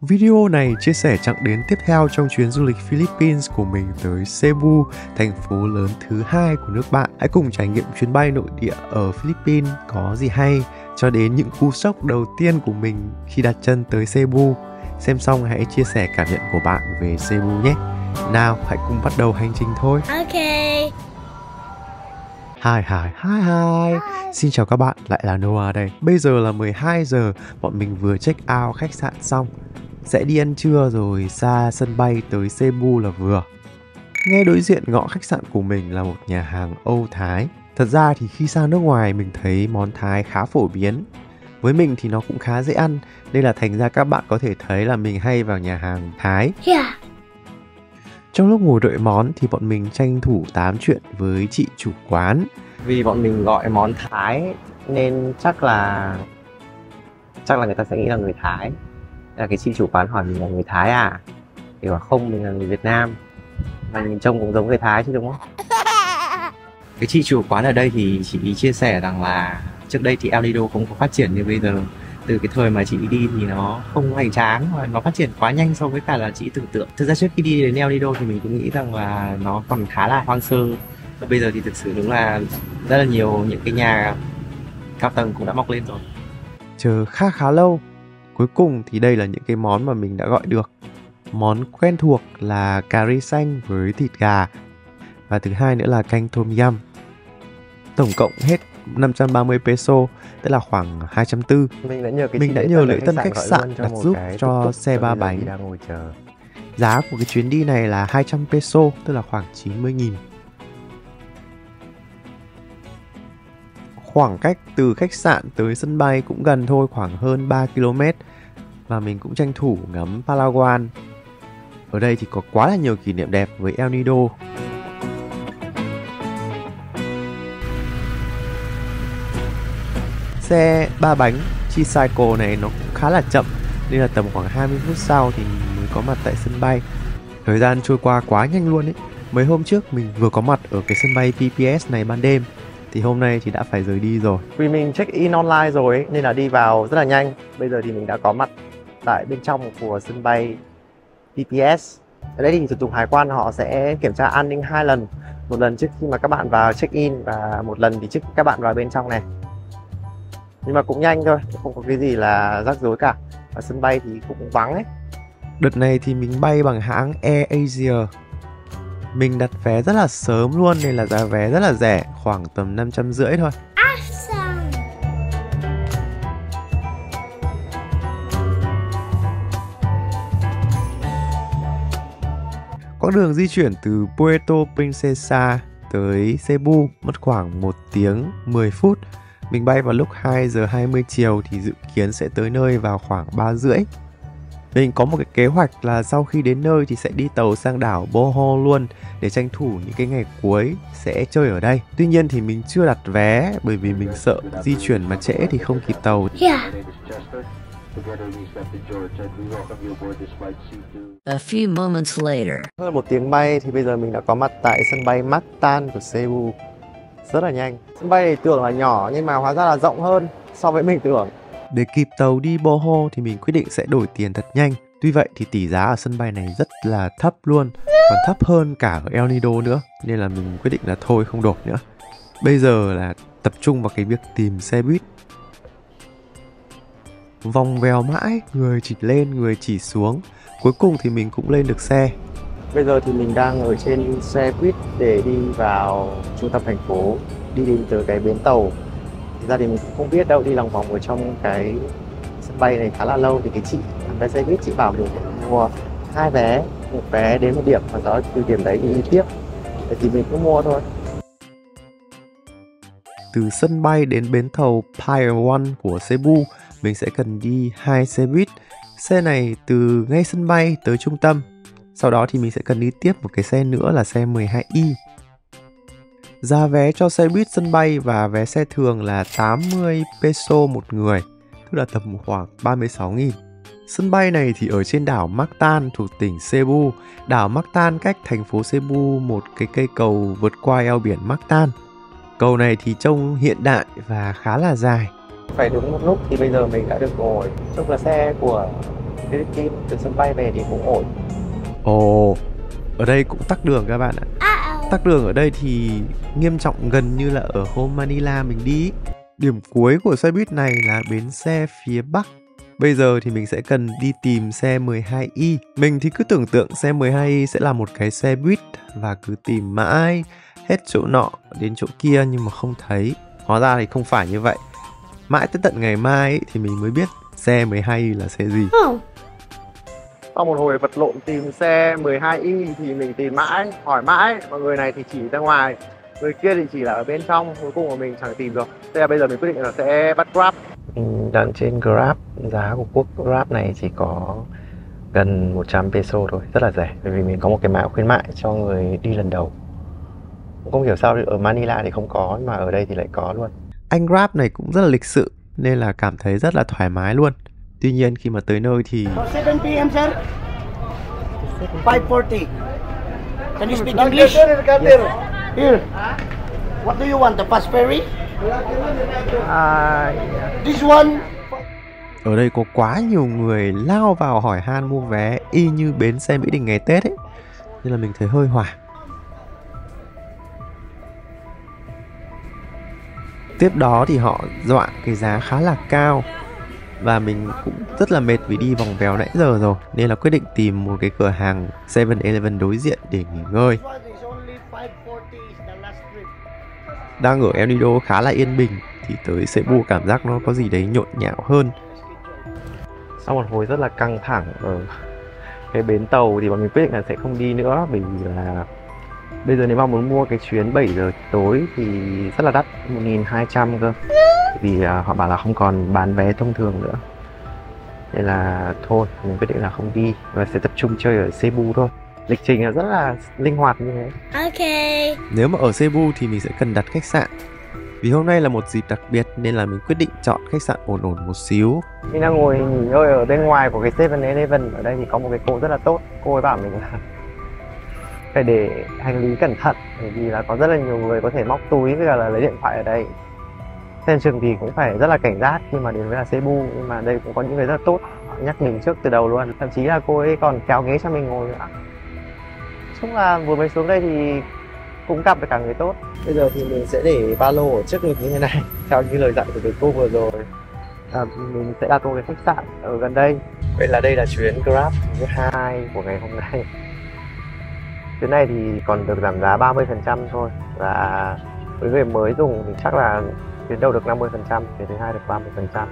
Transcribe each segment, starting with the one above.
Video này chia sẻ chặng đến tiếp theo trong chuyến du lịch Philippines của mình tới Cebu, thành phố lớn thứ 2 của nước bạn. Hãy cùng trải nghiệm chuyến bay nội địa ở Philippines có gì hay, cho đến những cú sốc đầu tiên của mình khi đặt chân tới Cebu. Xem xong hãy chia sẻ cảm nhận của bạn về Cebu nhé. Nào, hãy cùng bắt đầu hành trình thôi. Ok. Hi. Xin chào các bạn, lại là Noah đây. Bây giờ là 12 giờ, bọn mình vừa check out khách sạn xong. Sẽ đi ăn trưa rồi ra sân bay tới Cebu là vừa. Ngay đối diện ngõ khách sạn của mình là một nhà hàng Âu Thái. Thật ra thì khi sang nước ngoài mình thấy món Thái khá phổ biến. Với mình thì nó cũng khá dễ ăn, nên là thành ra các bạn có thể thấy là mình hay vào nhà hàng Thái. Trong lúc ngồi đợi món thì bọn mình tranh thủ tám chuyện với chị chủ quán. Vì bọn mình gọi món Thái nên chắc là người ta sẽ nghĩ là người Thái. Là cái chị chủ quán hỏi mình là người Thái à? Thì bảo không, mình là người Việt Nam. Mà nhìn trông cũng giống người Thái chứ đúng không? Cái chị chủ quán ở đây thì chị chia sẻ rằng là trước đây thì El Nido không có phát triển như bây giờ. Từ cái thời mà chị đi thì nó không hoành tráng và nó phát triển quá nhanh so với cả là chị tưởng tượng. Thực ra trước khi đi đến El Nido thì mình cũng nghĩ rằng là nó còn khá là hoang sơ. Và bây giờ thì thực sự đúng là rất là nhiều những cái nhà cao tầng cũng đã mọc lên rồi. Chờ khá lâu. Cuối cùng thì đây là những cái món mà mình đã gọi được. Món quen thuộc là cà ri xanh với thịt gà. Và thứ hai nữa là canh tom yum. Tổng cộng hết 530 peso, tức là khoảng 240. Mình đã nhờ lễ tân khách sạn đặt giúp cho xe 3 bánh. Giá của cái chuyến đi này là 200 peso, tức là khoảng 90.000. Khoảng cách từ khách sạn tới sân bay cũng gần thôi, khoảng hơn 3 km. Và mình cũng tranh thủ ngắm Palawan. Ở đây thì có quá là nhiều kỷ niệm đẹp với El Nido. Xe 3 bánh Chi-Cycle này nó cũng khá là chậm, nên là tầm khoảng 20 phút sau thì mình mới có mặt tại sân bay. Thời gian trôi qua quá nhanh luôn ấy. Mấy hôm trước mình vừa có mặt ở cái sân bay PPS này ban đêm, thì hôm nay thì đã phải rời đi rồi. Vì mình check in online rồi ấy, nên là đi vào rất là nhanh. Bây giờ thì mình đã có mặt tại bên trong của sân bay PPS. Ở đây thì thủ tục hải quan họ sẽ kiểm tra an ninh 2 lần. Một lần trước khi mà các bạn vào check in và một lần thì trước khi các bạn vào bên trong này. Nhưng mà cũng nhanh thôi, không có cái gì là rắc rối cả. Ở sân bay thì cũng vắng ấy. Đợt này thì mình bay bằng hãng Air Asia. Mình đặt vé rất là sớm luôn nên là giá vé rất là rẻ, khoảng tầm 550 thôi. Quãng đường di chuyển từ Puerto Princesa tới Cebu mất khoảng 1 tiếng 10 phút. Mình bay vào lúc 2 giờ 20 chiều thì dự kiến sẽ tới nơi vào khoảng 3 rưỡi. Mình có một cái kế hoạch là sau khi đến nơi thì sẽ đi tàu sang đảo Bohol luôn, để tranh thủ những cái ngày cuối sẽ chơi ở đây. Tuy nhiên thì mình chưa đặt vé bởi vì mình sợ di chuyển mà trễ thì không kịp tàu. A few moments later. Hơn 1 tiếng bay thì bây giờ mình đã có mặt tại sân bay Mactan của Cebu. Rất là nhanh. Sân bay này tưởng là nhỏ nhưng mà hóa ra là rộng hơn so với mình tưởng. Để kịp tàu đi Bohol thì mình quyết định sẽ đổi tiền thật nhanh. Tuy vậy thì tỷ giá ở sân bay này rất là thấp luôn, còn thấp hơn cả ở El Nido nữa, nên là mình quyết định là thôi không đổi nữa. Bây giờ là tập trung vào cái việc tìm xe buýt. Vòng vèo mãi, người chỉ lên người chỉ xuống. Cuối cùng thì mình cũng lên được xe. Bây giờ thì mình đang ở trên xe buýt để đi vào trung tâm thành phố, đi đến từ cái bến tàu. Thực ra thì mình cũng không biết đâu, đi lòng vòng ở trong cái sân bay này khá là lâu. Thì cái chị vé xe buýt chị bảo mình mua 2 vé, một vé đến một điểm và đó từ điểm đấy thì đi tiếp. Thì mình cũng mua thôi. Từ sân bay đến bến tàu Pier One của Cebu, mình sẽ cần đi 2 xe buýt. Xe này từ ngay sân bay tới trung tâm. Sau đó thì mình sẽ cần đi tiếp một cái xe nữa là xe 12i. Giá vé cho xe buýt sân bay và vé xe thường là 80 peso một người, tức là tầm khoảng 36.000. Sân bay này thì ở trên đảo Mactan thuộc tỉnh Cebu. Đảo Mactan cách thành phố Cebu một cái cây cầu vượt qua eo biển Mactan. Cầu này thì trông hiện đại và khá là dài. Phải đúng một lúc thì bây giờ mình đã được ngồi. Trông là xe của Philippines từ sân bay về thì cũng ổn. Ồ, ở đây cũng tắc đường các bạn ạ. Tắc đường ở đây thì nghiêm trọng gần như là ở hôm Manila mình đi. Điểm cuối của xe buýt này là bến xe phía Bắc. Bây giờ thì mình sẽ cần đi tìm xe 12Y. Mình thì cứ tưởng tượng xe 12Y sẽ là một cái xe buýt và cứ tìm mãi hết chỗ nọ đến chỗ kia nhưng mà không thấy. Hóa ra thì không phải như vậy. Mãi tới tận ngày mai ấy, thì mình mới biết xe 12Y là xe gì. Sau một hồi vật lộn tìm xe 12Y thì mình tìm mãi, hỏi mãi. Mọi người này thì chỉ ra ngoài, người kia thì chỉ là ở bên trong. Cuối cùng mà mình chẳng tìm được. Thế là bây giờ mình quyết định là sẽ bắt Grab. Đặt trên Grab, giá của quốc Grab này chỉ có gần 100 peso thôi, rất là rẻ. Bởi vì mình có một cái mã khuyến mại cho người đi lần đầu. Không hiểu sao ở Manila thì không có, mà ở đây thì lại có luôn. Anh Grab này cũng rất là lịch sự nên là cảm thấy rất là thoải mái luôn. Tuy nhiên khi mà tới nơi thì 7 p.m. sir. 5:40. Can you speak English? Yes. Here. What do you want? The fast ferry? This one. Ở đây có quá nhiều người lao vào hỏi han mua vé y như bến xe Mỹ Đình ngày Tết ấy. Nên là mình thấy hơi hoảng. Tiếp đó thì họ dọa cái giá khá là cao. Và mình cũng rất là mệt vì đi vòng vèo nãy giờ rồi. Nên là quyết định tìm một cái cửa hàng 7-Eleven đối diện để nghỉ ngơi. Đang ở El Nido khá là yên bình thì tới Cebu cảm giác nó có gì đấy nhộn nhạo hơn. Sau một hồi rất là căng thẳng ở cái bến tàu thì bọn mình quyết định là sẽ không đi nữa. Bởi vì là bây giờ nếu mà muốn mua cái chuyến 7 giờ tối thì rất là đắt, 1.200 cơ. Vì họ bảo là không còn bán vé thông thường nữa. Nên là thôi, mình quyết định là không đi và sẽ tập trung chơi ở Cebu thôi. Lịch trình là rất là linh hoạt như thế. Ok. Nếu mà ở Cebu thì mình sẽ cần đặt khách sạn. Vì hôm nay là một dịp đặc biệt nên là mình quyết định chọn khách sạn ổn ổn một xíu. Mình đang ngồi nghỉ ngơi ở bên ngoài của cái 7-Eleven. Ở đây thì có một cái cô rất là tốt. Cô ấy bảo mình là phải để hành lý cẩn thận. Bởi vì là có rất là nhiều người có thể móc túi với cả là lấy điện thoại ở đây. Xem chừng thì cũng phải rất là cảnh giác khi mà đến với là Cebu. Nhưng mà đây cũng có những người rất là tốt, nhắc mình trước từ đầu luôn. Thậm chí là cô ấy còn kéo ghế cho mình ngồi nữa. Chung là vừa mới xuống đây thì cũng gặp được cả người tốt. Bây giờ thì mình sẽ để ba lô ở trước ngực như thế này, theo như lời dặn của cái cô vừa rồi. Mình sẽ đặt một cái khách sạn ở gần đây. Vậy là đây là chuyến Grab thứ 2 của ngày hôm nay. Chuyến này thì còn được giảm giá 30% thôi. Và với người mới dùng thì chắc là chuyến đầu được 50%, chuyến thứ 2 được 30%.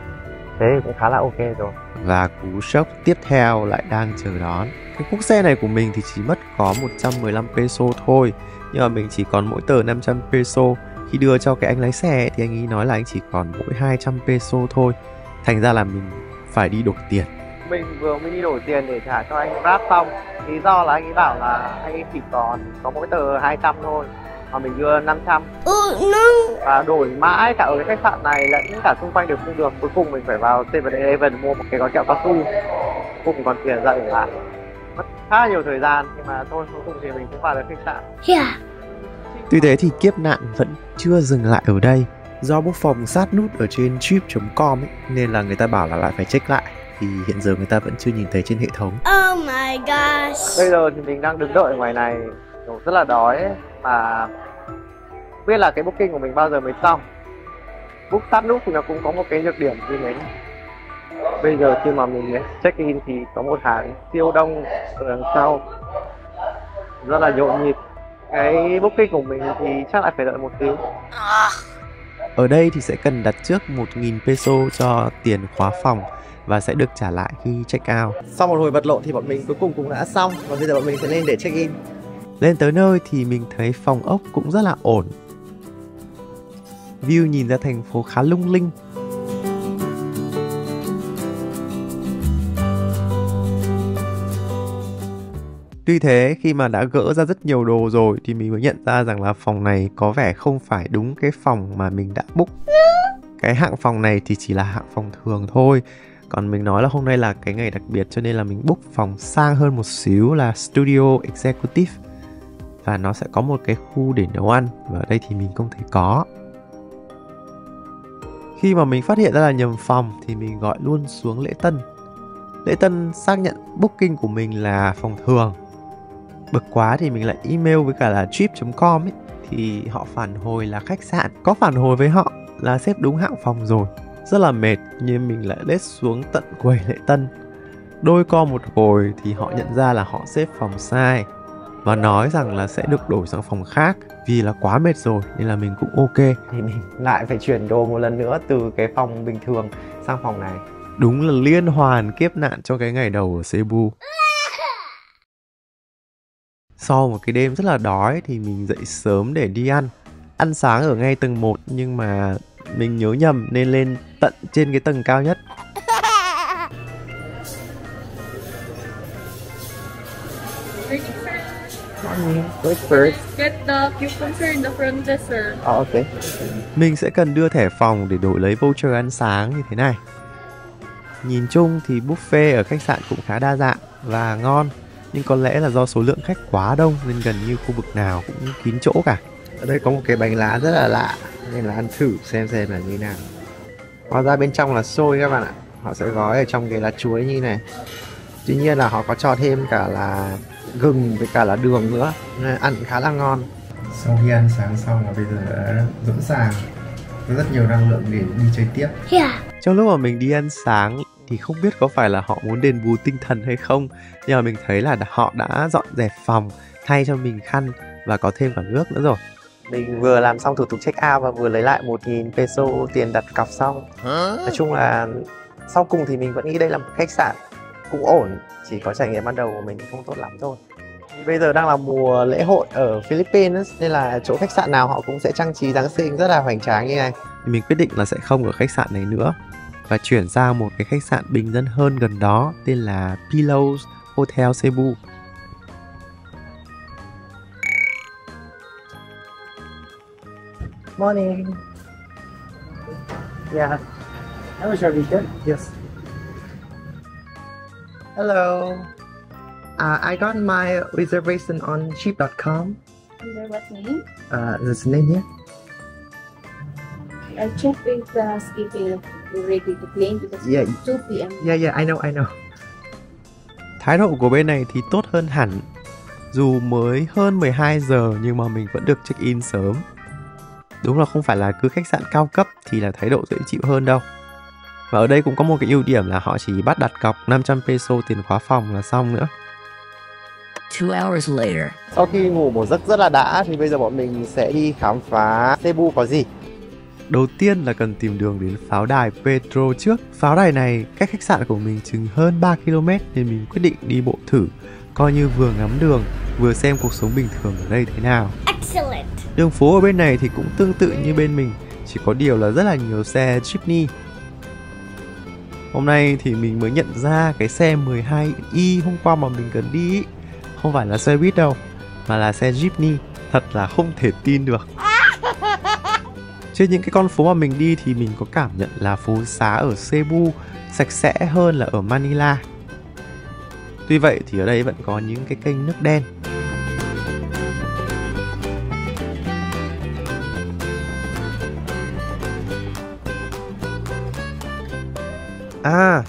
Thế thì cũng khá là ok rồi. Và cú sốc tiếp theo lại đang chờ đón. Cái cúc xe này của mình thì chỉ mất có 115 peso thôi. Nhưng mà mình chỉ còn mỗi tờ 500 peso. Khi đưa cho cái anh lái xe thì anh ấy nói là anh chỉ còn mỗi 200 peso thôi. Thành ra là mình phải đi đổi tiền. Mình vừa mới đi đổi tiền để trả cho anh Grab xong. Lý do là anh ấy bảo là anh ấy chỉ còn có mỗi tờ 200 thôi, mà mình đưa 500. Và đổi mãi cả ở cái khách sạn này lẫn cả xung quanh đều không được. Cuối cùng mình phải vào 7-Eleven mua một cái gói kẹo cao su, cùng còn tiền ra để lại. Mất khá là nhiều thời gian, nhưng mà thôi, cuối cùng thì mình cũng vào được khách sạn. Tuy thế thì kiếp nạn vẫn chưa dừng lại ở đây. Do book phòng sát nút ở trên trip.com ấy, nên là người ta bảo là lại phải check lại. Thì hiện giờ người ta vẫn chưa nhìn thấy trên hệ thống. Oh my gosh. Bây giờ thì mình đang đứng đợi ngoài này, rất là đói ấy. Mà biết là cái booking của mình bao giờ mới xong. Book sát nút thì nó cũng có một cái nhược điểm như thế. Bây giờ khi mà mình check in thì có một hàng siêu đông ở đằng sau, rất là nhộn nhịp. Cái booking của mình thì chắc lại phải đợi một tiếng. Ở đây thì sẽ cần đặt trước 1.000 peso cho tiền khóa phòng và sẽ được trả lại khi check out. Sau một hồi vật lộn thì bọn mình cuối cùng cũng đã xong. Và bây giờ bọn mình sẽ lên để check in. Lên tới nơi thì mình thấy phòng ốc cũng rất là ổn. View nhìn ra thành phố khá lung linh. Tuy thế khi mà đã gỡ ra rất nhiều đồ rồi thì mình mới nhận ra rằng là phòng này có vẻ không phải đúng cái phòng mà mình đã book. Cái hạng phòng này thì chỉ là hạng phòng thường thôi. Còn mình nói là hôm nay là cái ngày đặc biệt cho nên là mình book phòng sang hơn một xíu là Studio Executive. Và nó sẽ có một cái khu để nấu ăn. Và ở đây thì mình không thấy có. Khi mà mình phát hiện ra là nhầm phòng thì mình gọi luôn xuống lễ tân. Lễ tân xác nhận booking của mình là phòng thường. Bực quá thì mình lại email với cả là trip.com ấy, thì họ phản hồi là khách sạn có phản hồi với họ là xếp đúng hạng phòng rồi. Rất là mệt nhưng mình lại lết xuống tận quầy lễ tân. Đôi co một hồi thì họ nhận ra là họ xếp phòng sai và nói rằng là sẽ được đổi sang phòng khác. Vì là quá mệt rồi nên là mình cũng ok, thì mình lại phải chuyển đồ một lần nữa từ cái phòng bình thường sang phòng này. Đúng là liên hoàn kiếp nạn cho cái ngày đầu ở Cebu. Sau một cái đêm rất là đói thì mình dậy sớm để đi ăn sáng ở ngay tầng 1, nhưng mà mình nhớ nhầm nên lên tận trên cái tầng cao nhất. First, get the coupons in the front desk, sir. Okay. Mình sẽ cần đưa thẻ phòng để đổi lấy voucher ăn sáng như thế này. Nhìn chung thì buffet ở khách sạn cũng khá đa dạng và ngon, nhưng có lẽ là do số lượng khách quá đông nên gần như khu vực nào cũng kín chỗ cả. Ở đây có một cái bánh lá rất là lạ nên là ăn thử xem là như nào. Hóa ra bên trong là xôi các bạn ạ. Họ sẽ gói ở trong cái lá chuối như này. Tuy nhiên là họ có cho thêm cả là gừng với cả là đường nữa, nên ăn khá là ngon. Sau khi ăn sáng xong và bây giờ đã sẵn sàng, có rất nhiều năng lượng để đi chơi tiếp. Yeah. Trong lúc mà mình đi ăn sáng thì không biết có phải là họ muốn đền bù tinh thần hay không, nhưng mà mình thấy là họ đã dọn dẹp phòng, thay cho mình khăn và có thêm cả nước nữa rồi. Mình vừa làm xong thủ tục check out và vừa lấy lại 1.000 peso tiền đặt cọc xong. Nói chung là sau cùng thì mình vẫn nghĩ đây là một khách sạn cũng ổn, chỉ có trải nghiệm ban đầu của mình không tốt lắm thôi. Bây giờ đang là mùa lễ hội ở Philippines nên là chỗ khách sạn nào họ cũng sẽ trang trí Giáng sinh rất là hoành tráng như này. Mình quyết định là sẽ không ở khách sạn này nữa và chuyển sang một cái khách sạn bình dân hơn gần đó tên là Pillows Hotel Cebu. Morning. Yeah. How was your weekend? Yes. Hello. I got my reservation on Trip.com. Under what name? This name here. I'll check with the schedule. You're ready to claim because Yeah. it's 2 p.m. Yeah, I know. Thái độ của bên này thì tốt hơn hẳn. Dù mới hơn 12 giờ nhưng mà mình vẫn được check-in sớm. Đúng là không phải là cứ khách sạn cao cấp thì là thái độ dễ chịu hơn đâu. Và ở đây cũng có một cái ưu điểm là họ chỉ bắt đặt cọc 500 peso tiền khóa phòng là xong nữa. 2 hours later. Sau khi ngủ một giấc rất là đã thì bây giờ bọn mình sẽ đi khám phá Cebu có gì. Đầu tiên là cần tìm đường đến pháo đài Petro trước. Pháo đài này cách khách sạn của mình chừng hơn 3 km nên mình quyết định đi bộ thử, coi như vừa ngắm đường vừa xem cuộc sống bình thường ở đây thế nào. Excellent. Đường phố ở bên này thì cũng tương tự như bên mình, chỉ có điều là rất là nhiều xe jeepney. Hôm nay thì mình mới nhận ra cái xe 12i hôm qua mà mình cần đi không phải là xe buýt đâu, mà là xe jeepney. Thật là không thể tin được. Trên những cái con phố mà mình đi thì mình có cảm nhận là phố xá ở Cebu sạch sẽ hơn là ở Manila. Tuy vậy thì ở đây vẫn có những cái kênh nước đen. Ở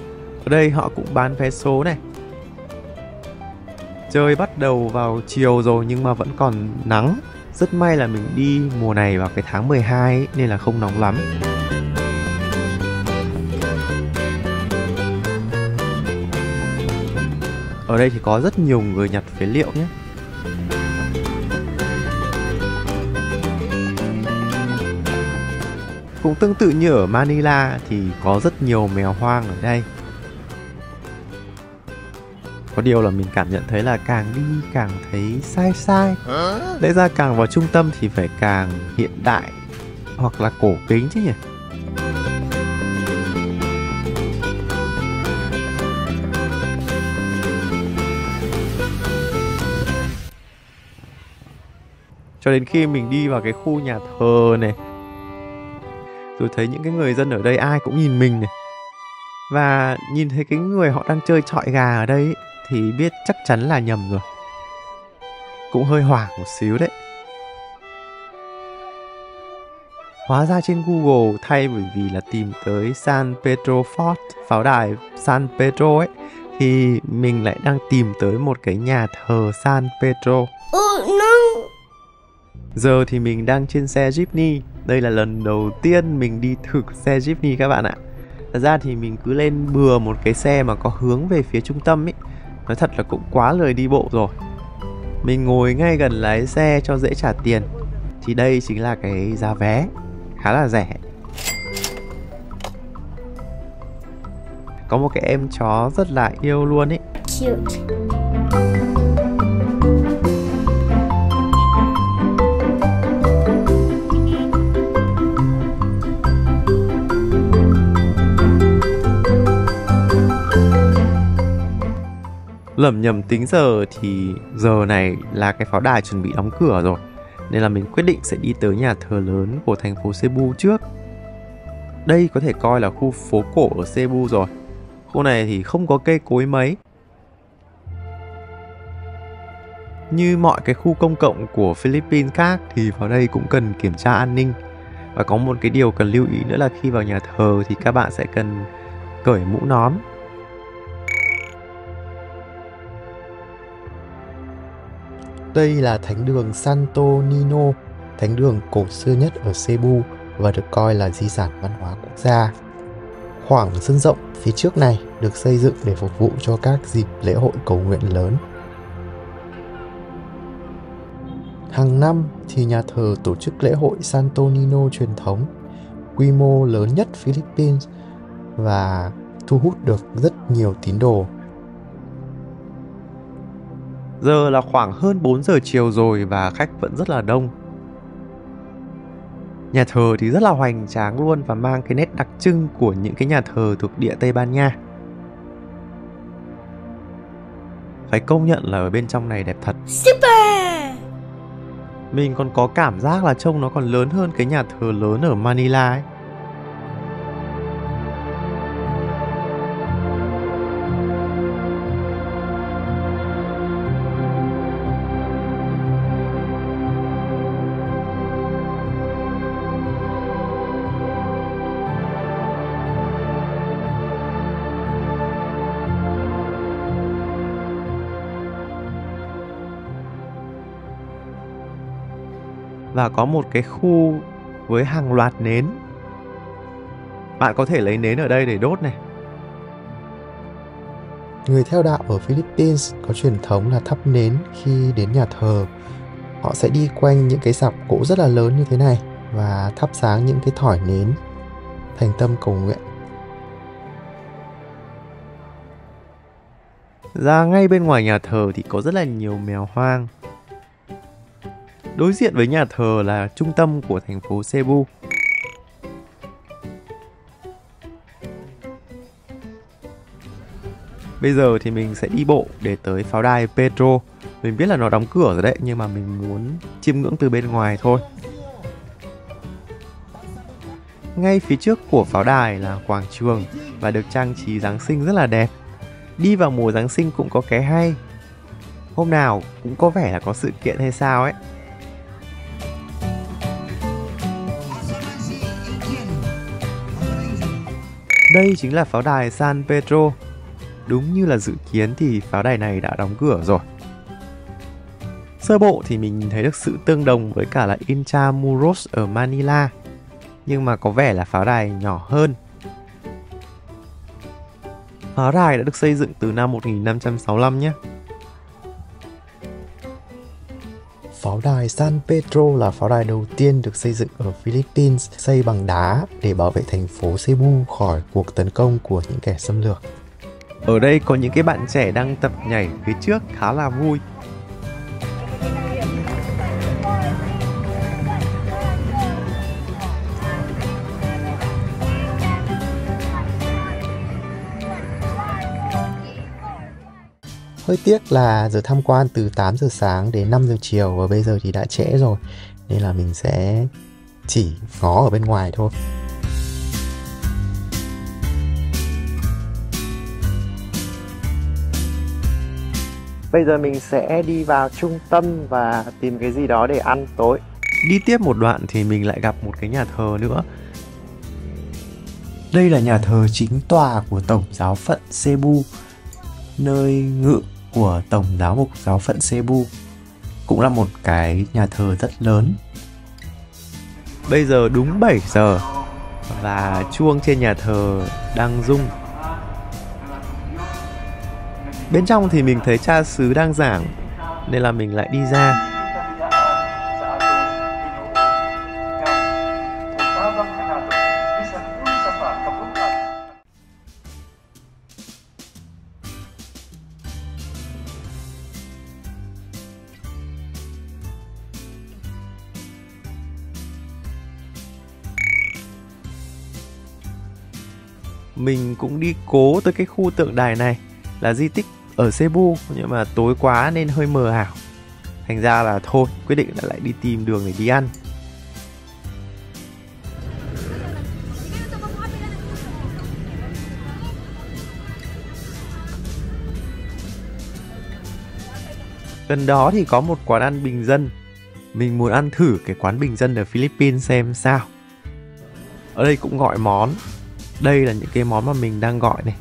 đây họ cũng bán vé số này. Trời bắt đầu vào chiều rồi nhưng mà vẫn còn nắng. Rất may là mình đi mùa này vào cái tháng 12 ấy, nên là không nóng lắm. Ở đây thì có rất nhiều người nhặt phế liệu nhé. Cũng tương tự như ở Manila thì có rất nhiều mèo hoang ở đây. Có điều là mình cảm nhận thấy là càng đi càng thấy sai. Lẽ ra càng vào trung tâm thì phải càng hiện đại hoặc là cổ kính chứ nhỉ. Cho đến khi mình đi vào cái khu nhà thờ này, rồi thấy những cái người dân ở đây ai cũng nhìn mình này, và nhìn thấy cái người họ đang chơi chọi gà ở đây ấy, thì biết chắc chắn là nhầm rồi. Cũng hơi hoảng một xíu đấy. Hóa ra trên Google thay bởi vì là tìm tới San Pedro Fort, pháo đài San Pedro ấy, thì mình lại đang tìm tới một cái nhà thờ San Pedro. Oh no. Giờ thì mình đang trên xe Jeepney. Đây là lần đầu tiên mình đi thử xe Jeepney các bạn ạ. Thật ra thì mình cứ lên bừa một cái xe mà có hướng về phía trung tâm ấy. Nói thật là cũng quá lười đi bộ rồi. Mình ngồi ngay gần lái xe cho dễ trả tiền. Thì đây chính là cái giá vé, khá là rẻ. Có một cái em chó rất là yêu luôn ấy. Cute. Lẩm nhẩm tính giờ thì giờ này là cái pháo đài chuẩn bị đóng cửa rồi. Nên là mình quyết định sẽ đi tới nhà thờ lớn của thành phố Cebu trước. Đây có thể coi là khu phố cổ ở Cebu rồi. Khu này thì không có cây cối mấy. Như mọi cái khu công cộng của Philippines khác thì vào đây cũng cần kiểm tra an ninh. Và có một cái điều cần lưu ý nữa là khi vào nhà thờ thì các bạn sẽ cần cởi mũ nón. Đây là thánh đường Santo Nino, thánh đường cổ xưa nhất ở Cebu và được coi là di sản văn hóa quốc gia. Khoảng sân rộng phía trước này được xây dựng để phục vụ cho các dịp lễ hội cầu nguyện lớn. Hàng năm thì nhà thờ tổ chức lễ hội Santo Nino truyền thống, quy mô lớn nhất Philippines và thu hút được rất nhiều tín đồ. Giờ là khoảng hơn 4 giờ chiều rồi và khách vẫn rất là đông. Nhà thờ thì rất là hoành tráng luôn và mang cái nét đặc trưng của những cái nhà thờ thuộc địa Tây Ban Nha. Phải công nhận là ở bên trong này đẹp thật. Super. Mình còn có cảm giác là trông nó còn lớn hơn cái nhà thờ lớn ở Manila ấy. Và có một cái khu với hàng loạt nến. Bạn có thể lấy nến ở đây để đốt này. Người theo đạo ở Philippines có truyền thống là thắp nến khi đến nhà thờ. Họ sẽ đi quanh những cái sạp gỗ rất là lớn như thế này và thắp sáng những cái thỏi nến thành tâm cầu nguyện. Ra ngay bên ngoài nhà thờ thì có rất là nhiều mèo hoang. Đối diện với nhà thờ là trung tâm của thành phố Cebu. Bây giờ thì mình sẽ đi bộ để tới pháo đài Pedro. Mình biết là nó đóng cửa rồi đấy, nhưng mà mình muốn chiêm ngưỡng từ bên ngoài thôi. Ngay phía trước của pháo đài là quảng trường và được trang trí Giáng sinh rất là đẹp. Đi vào mùa Giáng sinh cũng có cái hay. Hôm nào cũng có vẻ là có sự kiện hay sao ấy. Đây chính là pháo đài San Pedro. Đúng như là dự kiến thì pháo đài này đã đóng cửa rồi. Sơ bộ thì mình thấy được sự tương đồng với cả là Intramuros ở Manila, nhưng mà có vẻ là pháo đài nhỏ hơn. Pháo đài đã được xây dựng từ năm 1565 nhé. Pháo đài San Pedro là pháo đài đầu tiên được xây dựng ở Philippines, xây bằng đá để bảo vệ thành phố Cebu khỏi cuộc tấn công của những kẻ xâm lược. Ở đây có những cái bạn trẻ đang tập nhảy phía trước khá là vui. Hơi tiếc là giờ tham quan từ 8 giờ sáng đến 5 giờ chiều và bây giờ thì đã trễ rồi, nên là mình sẽ chỉ ngó ở bên ngoài thôi. Bây giờ mình sẽ đi vào trung tâm và tìm cái gì đó để ăn tối. Đi tiếp một đoạn thì mình lại gặp một cái nhà thờ nữa. Đây là nhà thờ chính tòa của Tổng giáo phận Cebu. nơi ngự của Tổng Giáo mục Giáo phận Cebu. Cũng là một cái nhà thờ rất lớn. Bây giờ đúng 7 giờ và chuông trên nhà thờ đang rung. Bên trong thì mình thấy cha xứ đang giảng nên là mình lại đi ra. Mình cũng đi cố tới cái khu tượng đài này, là di tích ở Cebu, nhưng mà tối quá nên hơi mờ ảo. Thành ra là thôi, quyết định là lại đi tìm đường để đi ăn. Gần đó thì có một quán ăn bình dân. Mình muốn ăn thử cái quán bình dân ở Philippines xem sao. Ở đây cũng gọi món. Đây là những cái món mà mình đang gọi này.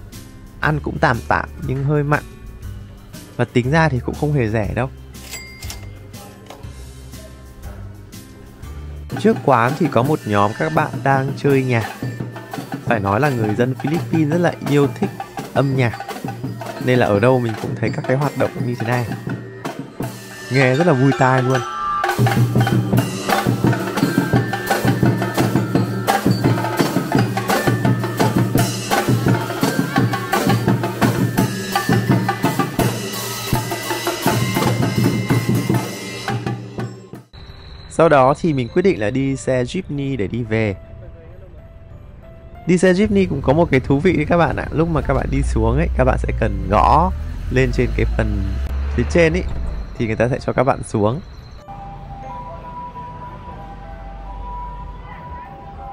Ăn cũng tạm tạm nhưng hơi mặn. Và tính ra thì cũng không hề rẻ đâu. Trước quán thì có một nhóm các bạn đang chơi nhạc. Phải nói là người dân Philippines rất là yêu thích âm nhạc, nên là ở đâu mình cũng thấy các cái hoạt động như thế này. Nghe rất là vui tai luôn. Sau đó thì mình quyết định là đi xe jeepney để đi về. Đi xe jeepney cũng có một cái thú vị đấy các bạn ạ. Lúc mà các bạn đi xuống ấy, các bạn sẽ cần gõ lên trên cái phần phía trên ấy, thì người ta sẽ cho các bạn xuống.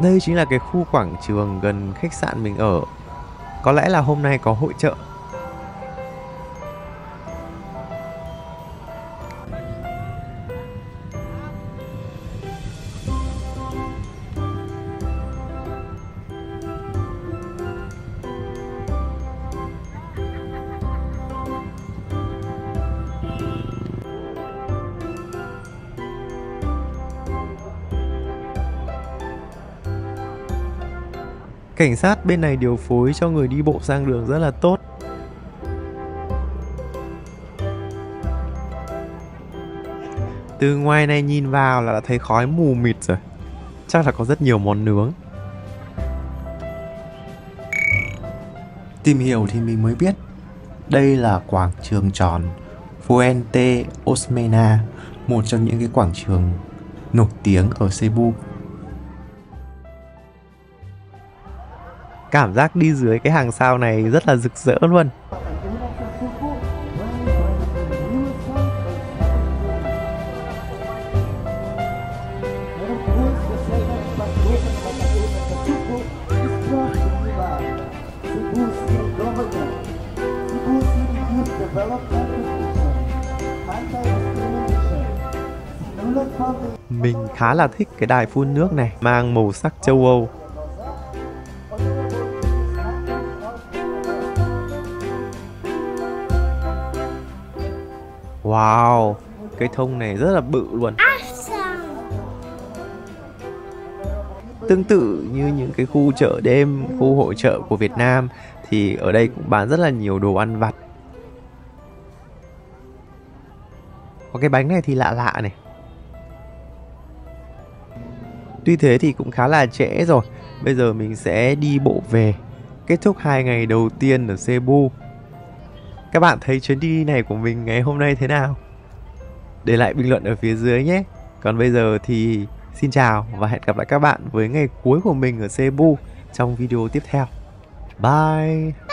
Đây chính là cái khu quảng trường gần khách sạn mình ở. Có lẽ là hôm nay có hội chợ. Cảnh sát bên này điều phối cho người đi bộ sang đường rất là tốt. Từ ngoài này nhìn vào là đã thấy khói mù mịt rồi. Chắc là có rất nhiều món nướng. Tìm hiểu thì mình mới biết đây là quảng trường tròn Fuente Osmeña, một trong những cái quảng trường nổi tiếng ở Cebu. Cảm giác đi dưới cái hàng sao này rất là rực rỡ luôn. Mình khá là thích cái đài phun nước này, mang màu sắc châu Âu. Wow, cái thông này rất là bự luôn. Tương tự như những cái khu chợ đêm, khu hội chợ của Việt Nam thì ở đây cũng bán rất là nhiều đồ ăn vặt. Có cái bánh này thì lạ lạ này. Tuy thế thì cũng khá là trễ rồi. Bây giờ mình sẽ đi bộ về, kết thúc 2 ngày đầu tiên ở Cebu. Các bạn thấy chuyến đi này của mình ngày hôm nay thế nào? Để lại bình luận ở phía dưới nhé. Còn bây giờ thì xin chào và hẹn gặp lại các bạn với ngày cuối của mình ở Cebu trong video tiếp theo. Bye!